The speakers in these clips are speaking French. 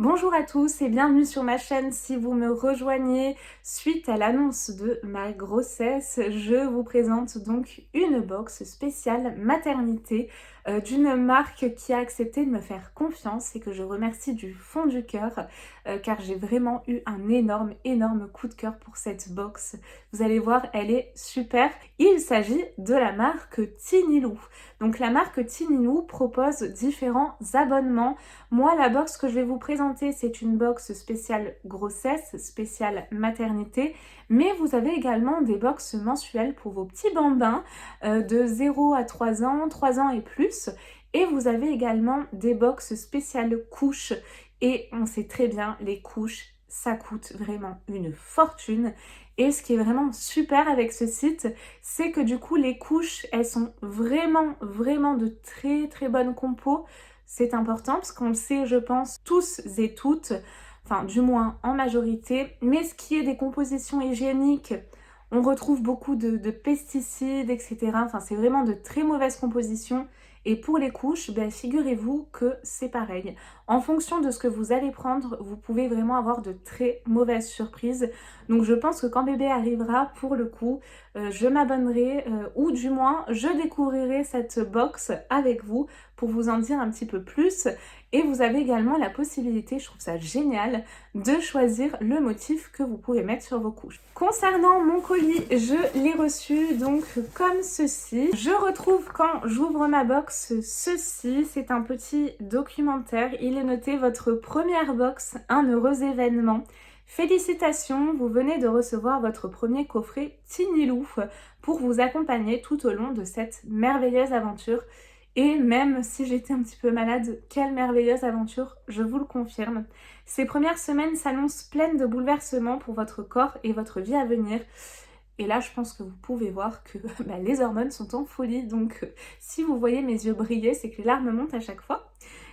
Bonjour à tous et bienvenue sur ma chaîne. Si vous me rejoignez suite à l'annonce de ma grossesse, je vous présente donc une box spéciale maternité d'une marque qui a accepté de me faire confiance et que je remercie du fond du cœur car j'ai vraiment eu un énorme coup de cœur pour cette box. Vous allez voir, elle est super. Il s'agit de la marque Tinilou. Donc la marque Tinilou propose différents abonnements. Moi, la box que je vais vous présenter, c'est une box spéciale grossesse, spéciale maternité, mais vous avez également des box mensuelles pour vos petits bambins de 0 à 3 ans, 3 ans et plus. Et vous avez également des box spéciales couches. Et on sait très bien, les couches, ça coûte vraiment une fortune. Et ce qui est vraiment super avec ce site, c'est que du coup, les couches, elles sont vraiment de très bonnes compos. C'est important parce qu'on le sait, je pense, tous et toutes, enfin du moins en majorité, mais ce qui est des compositions hygiéniques, on retrouve beaucoup de pesticides, etc. Enfin, c'est vraiment de très mauvaises compositions. Et pour les couches, ben, figurez-vous que c'est pareil. En fonction de ce que vous allez prendre, vous pouvez vraiment avoir de très mauvaises surprises. Donc je pense que quand bébé arrivera, pour le coup, je m'abonnerai ou du moins je découvrirai cette box avec vous pour vous en dire un petit peu plus. Et vous avez également la possibilité, je trouve ça génial, de choisir le motif que vous pouvez mettre sur vos couches. Concernant mon colis, je l'ai reçu donc comme ceci. Je retrouve quand j'ouvre ma box ceci, c'est un petit documentaire. Il est noté votre première box, un heureux événement. Félicitations, vous venez de recevoir votre premier coffret Tinilou pour vous accompagner tout au long de cette merveilleuse aventure. Et même si j'étais un petit peu malade, quelle merveilleuse aventure, je vous le confirme. Ces premières semaines s'annoncent pleines de bouleversements pour votre corps et votre vie à venir. Et là, je pense que vous pouvez voir que les hormones sont en folie. Donc, si vous voyez mes yeux briller, c'est que les larmes montent à chaque fois.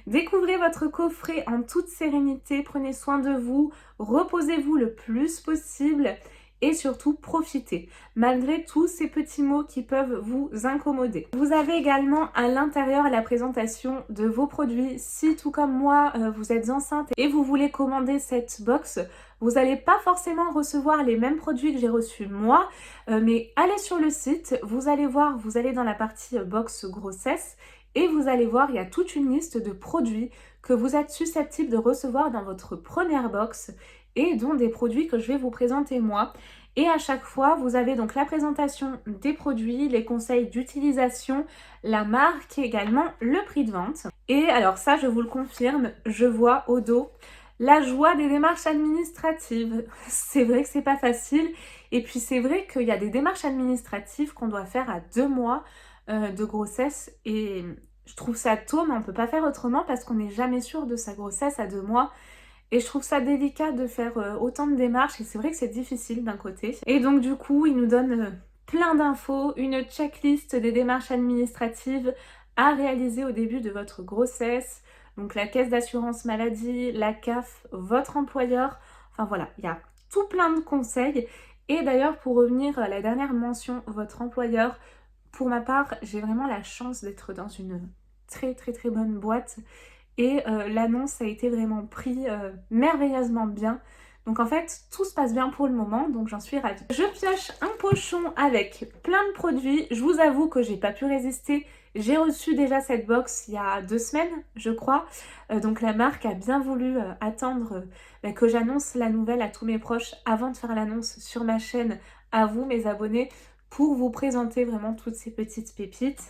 Découvrez votre coffret en toute sérénité. Prenez soin de vous. Reposez-vous le plus possible. Et surtout, profitez, malgré tous ces petits mots qui peuvent vous incommoder. Vous avez également à l'intérieur la présentation de vos produits. Si, tout comme moi, vous êtes enceinte et vous voulez commander cette box, vous n'allez pas forcément recevoir les mêmes produits que j'ai reçus moi, mais allez sur le site, vous allez voir, vous allez dans la partie box grossesse et vous allez voir, il y a toute une liste de produits que vous êtes susceptible de recevoir dans votre première box et dont des produits que je vais vous présenter moi. Et à chaque fois, vous avez donc la présentation des produits, les conseils d'utilisation, la marque et également le prix de vente. Et alors ça, je vous le confirme, je vois au dos la joie des démarches administratives. C'est vrai que c'est pas facile. Et puis c'est vrai qu'il y a des démarches administratives qu'on doit faire à 2 mois de grossesse. Et je trouve ça tôt, mais on peut pas faire autrement parce qu'on n'est jamais sûr de sa grossesse à 2 mois. Et je trouve ça délicat de faire autant de démarches et c'est vrai que c'est difficile d'un côté. Et donc du coup, il nous donne plein d'infos, une checklist des démarches administratives à réaliser au début de votre grossesse. Donc la caisse d'assurance maladie, la CAF, votre employeur. Enfin voilà, il y a tout plein de conseils. Et d'ailleurs, pour revenir à la dernière mention, votre employeur, pour ma part, j'ai vraiment la chance d'être dans une très bonne boîte. Et l'annonce a été vraiment prise merveilleusement bien. Donc en fait, tout se passe bien pour le moment, donc j'en suis ravie. Je pioche un pochon avec plein de produits. Je vous avoue que j'ai pas pu résister. J'ai reçu déjà cette box il y a 2 semaines, je crois. Donc la marque a bien voulu attendre que j'annonce la nouvelle à tous mes proches avant de faire l'annonce sur ma chaîne à vous, mes abonnés, pour vous présenter vraiment toutes ces petites pépites.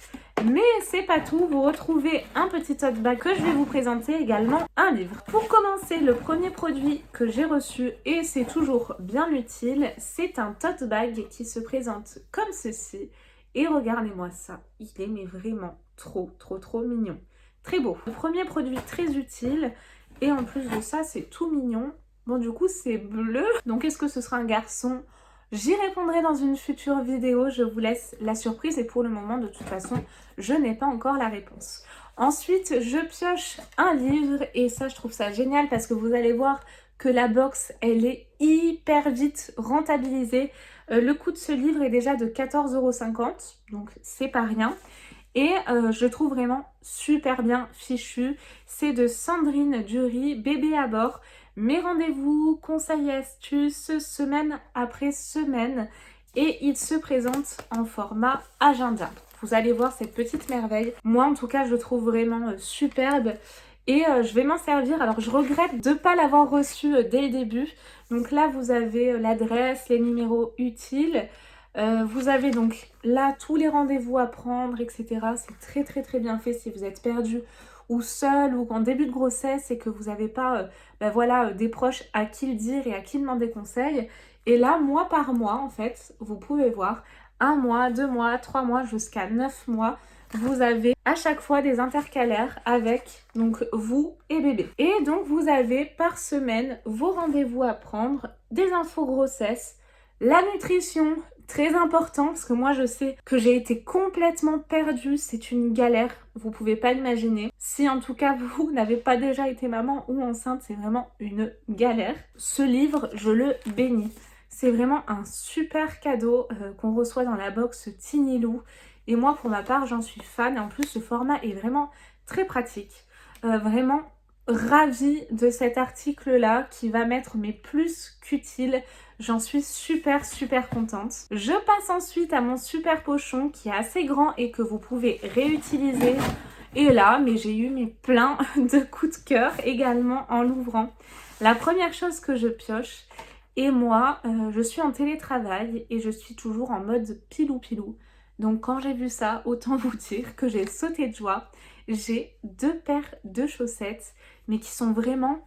Mais c'est pas tout, vous retrouvez un petit tote bag que je vais vous présenter, également un livre. Pour commencer, le premier produit que j'ai reçu, et c'est toujours bien utile, c'est un tote bag qui se présente comme ceci. Et regardez-moi ça, il est mais vraiment trop mignon. Très beau. Le premier produit très utile, et en plus de ça, c'est tout mignon. Bon, du coup, c'est bleu. Donc, est-ce que ce sera un garçon ? J'y répondrai dans une future vidéo, je vous laisse la surprise et pour le moment, de toute façon, je n'ai pas encore la réponse. Ensuite, je pioche un livre et ça, je trouve ça génial parce que vous allez voir que la box, elle est hyper vite rentabilisée. Le coût de ce livre est déjà de 14,50 €, donc c'est pas rien. et je trouve vraiment super bien fichu. C'est de Sandrine Dury, Bébé à bord. Mes rendez-vous, conseils et astuces, semaine après semaine, et il se présente en format agenda. Vous allez voir cette petite merveille. Moi en tout cas je le trouve vraiment superbe. Et je vais m'en servir. Alors je regrette de ne pas l'avoir reçu dès le début. Donc là vous avez l'adresse, les numéros utiles. Vous avez donc là tous les rendez-vous à prendre, etc. C'est très très très bien fait si vous êtes perdu ou seul ou en début de grossesse et que vous n'avez pas voilà, des proches à qui le dire et à qui demander conseil. Et là, mois par mois, en fait, vous pouvez voir 1 mois, 2 mois, 3 mois, jusqu'à 9 mois. Vous avez à chaque fois des intercalaires avec donc vous et bébé. Et donc vous avez par semaine vos rendez-vous à prendre, des infos grossesse, la nutrition, très important parce que moi je sais que j'ai été complètement perdue, c'est une galère, vous pouvez pas l'imaginer. Si en tout cas vous n'avez pas déjà été maman ou enceinte, c'est vraiment une galère. Ce livre, je le bénis. C'est vraiment un super cadeau qu'on reçoit dans la box Tiny Lou. Et moi, pour ma part, j'en suis fan. Et en plus, ce format est vraiment très pratique. Vraiment ravie de cet article-là qui va m'être mais plus qu'utile. J'en suis super super contente. Je passe ensuite à mon super pochon qui est assez grand et que vous pouvez réutiliser. Et là, mais j'ai eu mes plein de coups de cœur également en l'ouvrant. La première chose que je pioche, et moi, je suis en télétravail et je suis toujours en mode pilou-pilou. Donc quand j'ai vu ça, autant vous dire que j'ai sauté de joie. J'ai 2 paires de chaussettes, mais qui sont vraiment,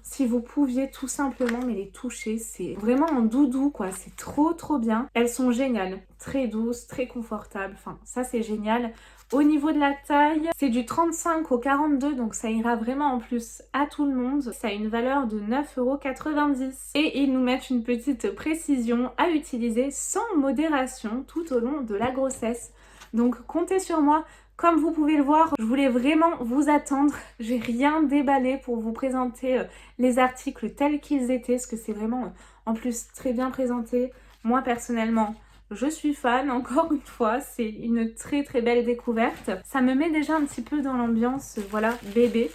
si vous pouviez tout simplement mais les toucher, c'est vraiment en doudou quoi, c'est trop trop bien. Elles sont géniales, très douces, très confortables, enfin ça c'est génial. Au niveau de la taille, c'est du 35 au 42, donc ça ira vraiment en plus à tout le monde. Ça a une valeur de 9,90 €. Et ils nous mettent une petite précision à utiliser sans modération tout au long de la grossesse. Donc comptez sur moi. Comme vous pouvez le voir, je voulais vraiment vous attendre. J'ai rien déballé pour vous présenter les articles tels qu'ils étaient, parce que c'est vraiment en plus très bien présenté. Moi personnellement, je suis fan, encore une fois, c'est une très très belle découverte. Ça me met déjà un petit peu dans l'ambiance, voilà, bébé.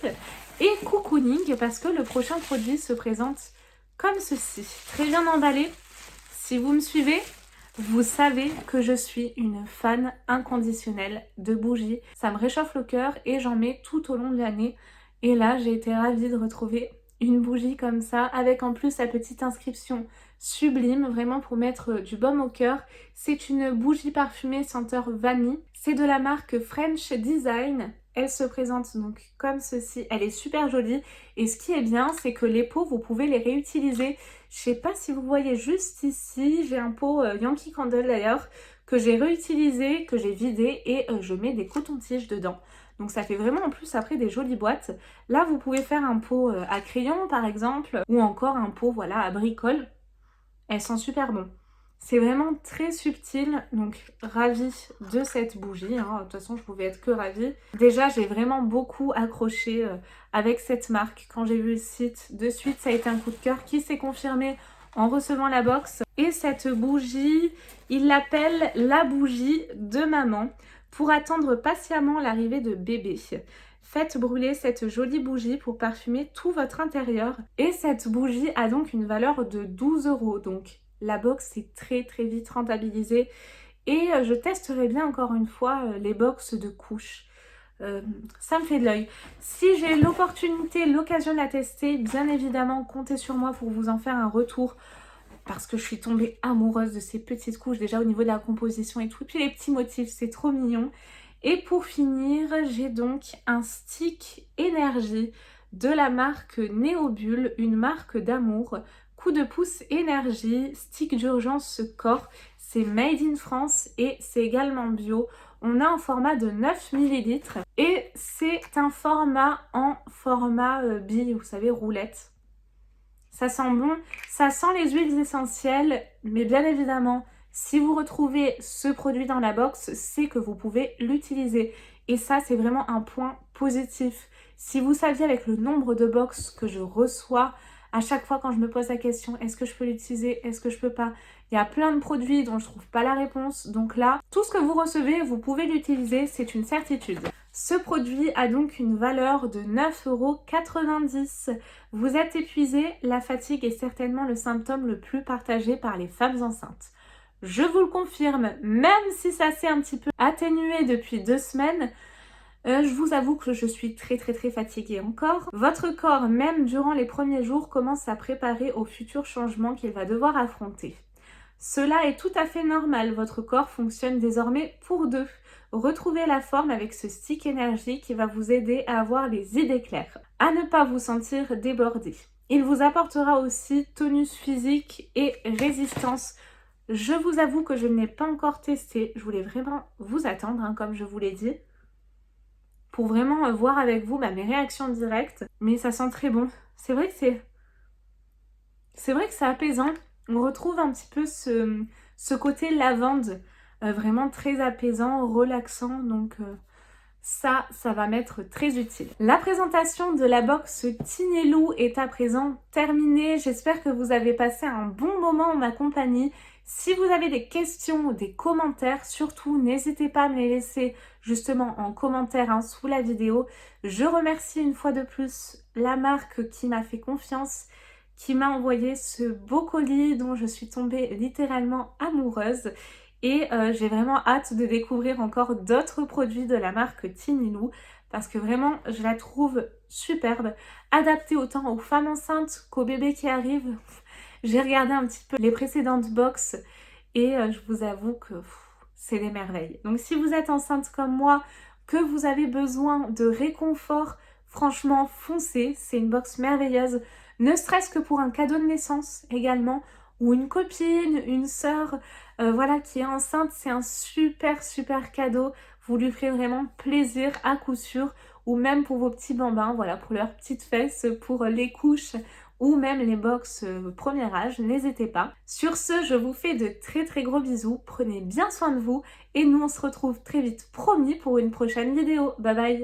Et cocooning, parce que le prochain produit se présente comme ceci. Très bien emballé. Si vous me suivez, vous savez que je suis une fan inconditionnelle de bougies. Ça me réchauffe le cœur et j'en mets tout au long de l'année. Et là, j'ai été ravie de retrouver une bougie comme ça, avec en plus la petite inscription sublime, vraiment pour mettre du baume au cœur. C'est une bougie parfumée senteur vanille. C'est de la marque French Design. Elle se présente donc comme ceci. Elle est super jolie. Et ce qui est bien, c'est que les pots, vous pouvez les réutiliser. Je sais pas si vous voyez juste ici, j'ai un pot Yankee Candle d'ailleurs, que j'ai réutilisé, que j'ai vidé et je mets des cotons-tiges dedans. Donc ça fait vraiment en plus après des jolies boîtes. Là vous pouvez faire un pot à crayon par exemple, ou encore un pot voilà à bricole. Elles sont super bon. C'est vraiment très subtil, donc ravie de cette bougie, hein. De toute façon je pouvais être que ravie. Déjà j'ai vraiment beaucoup accroché avec cette marque. Quand j'ai vu le site, de suite ça a été un coup de cœur qui s'est confirmé en recevant la box. Et cette bougie, il l'appelle la bougie de maman pour attendre patiemment l'arrivée de bébé. Faites brûler cette jolie bougie pour parfumer tout votre intérieur. Et cette bougie a donc une valeur de 12 €. Donc la box est très très vite rentabilisée. Et je testerai bien encore une fois les box de couches. Ça me fait de l'œil. Si j'ai l'opportunité, l'occasion de la tester, bien évidemment, comptez sur moi pour vous en faire un retour. Parce que je suis tombée amoureuse de ces petites couches, déjà au niveau de la composition et tout. Et puis les petits motifs, c'est trop mignon. Et pour finir, j'ai donc un stick énergie de la marque Néobulle, une marque d'amour. Coup de pouce énergie, stick d'urgence corps. C'est made in France et c'est également bio. On a un format de 9 ml et c'est un format en format bille, vous savez, roulette. Ça sent bon, ça sent les huiles essentielles, mais bien évidemment, si vous retrouvez ce produit dans la box, c'est que vous pouvez l'utiliser. Et ça, c'est vraiment un point positif. Si vous saviez avec le nombre de box que je reçois, à chaque fois quand je me pose la question, est-ce que je peux l'utiliser, est-ce que je peux pas, Il y a plein de produits dont je trouve pas la réponse. Donc là, tout ce que vous recevez, vous pouvez l'utiliser, c'est une certitude. Ce produit a donc une valeur de 9,90 €. Vous êtes épuisé, la fatigue est certainement le symptôme le plus partagé par les femmes enceintes. Je vous le confirme, même si ça s'est un petit peu atténué depuis 2 semaines, je vous avoue que je suis très fatiguée encore. Votre corps, même durant les premiers jours, commence à préparer au futur changement qu'il va devoir affronter. Cela est tout à fait normal, votre corps fonctionne désormais pour deux. Retrouvez la forme avec ce stick énergie qui va vous aider à avoir les idées claires, à ne pas vous sentir débordé. Il vous apportera aussi tonus physique et résistance. Je vous avoue que je ne l'ai pas encore testé, je voulais vraiment vous attendre, comme je vous l'ai dit, pour vraiment voir avec vous mes réactions directes, mais ça sent très bon. C'est vrai que c'est apaisant. On retrouve un petit peu ce côté lavande, vraiment très apaisant, relaxant, donc ça va m'être très utile. La présentation de la box Tinelou est à présent terminée. J'espère que vous avez passé un bon moment en ma compagnie. Si vous avez des questions ou des commentaires, surtout n'hésitez pas à me les laisser justement en commentaire sous la vidéo. Je remercie une fois de plus la marque qui m'a fait confiance, qui m'a envoyé ce beau colis dont je suis tombée littéralement amoureuse. Et j'ai vraiment hâte de découvrir encore d'autres produits de la marque Tinelou parce que vraiment je la trouve superbe, adaptée autant aux femmes enceintes qu'aux bébés qui arrivent. J'ai regardé un petit peu les précédentes box et je vous avoue que c'est des merveilles. Donc si vous êtes enceinte comme moi, que vous avez besoin de réconfort, franchement foncez, c'est une box merveilleuse, ne serait-ce que pour un cadeau de naissance également, ou une copine, une sœur, voilà, qui est enceinte, c'est un super cadeau. Vous lui ferez vraiment plaisir à coup sûr, ou même pour vos petits bambins, voilà, pour leurs petites fesses, pour les couches, ou même les box premier âge, n'hésitez pas. Sur ce, je vous fais de très gros bisous, prenez bien soin de vous, et nous on se retrouve très vite, promis, pour une prochaine vidéo. Bye bye!